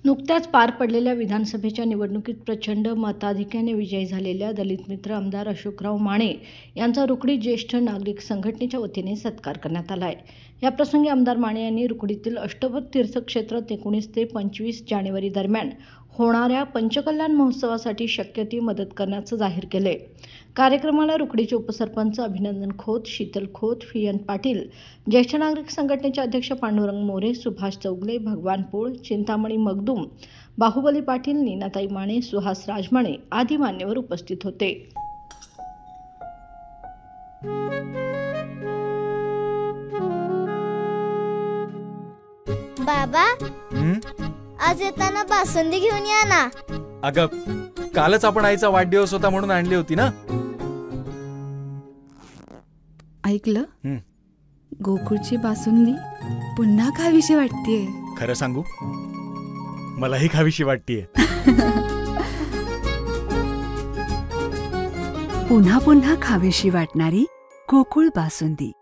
नुकत्याच पार पडलेल्या विधानसभेच्या निवडणुकीत प्रचंड मताधिक्याने विजयी झालेल्या दलित मित्र आमदार अशोकराव माने यांचा रुकडी ज्येष्ठ नागरिक संघटनेच्या वतीने सत्कार करण्यात आला आहे। याप्रसंगी आमदार माने यांनी रुकडीतील अष्टपद तीर्थक्षेत्रात 19 ते 25 जानेवारी दरम्यान होणाऱ्या पंचकल्याण महोत्सवासाठी शक्य ती मदत करण्याचं जाहीर केले। कार्यक्रमाला रुकडीचे उपसरपंच अभिनंदन खोत, शीतल खोत, फियन पाटील, ज्येष्ठ नागरिक संघटनेचे अध्यक्ष पांडुरंग मोरे, सुभाष चौगले, भगवान पोळ, चिंतामणी मगदूम, बाहुबली पाटील, नीनाताई माने, सुहास राजमाने आदी मान्यवर उपस्थित होते। बाबा, आज येताना बासुंदी घेऊन या ना। अगं, कालच आपण आईचा वाढदिवस होता म्हणून आणली होती ना। ऐकलं, गोकुळची बासुंदी पुन्हा खावीशी वाटतेय। खरं सांगू, मलाही खावीशी वाटतेय। पुन्हा पुन्हा खावीशी वाटणारी गोकुळ बासुंदी।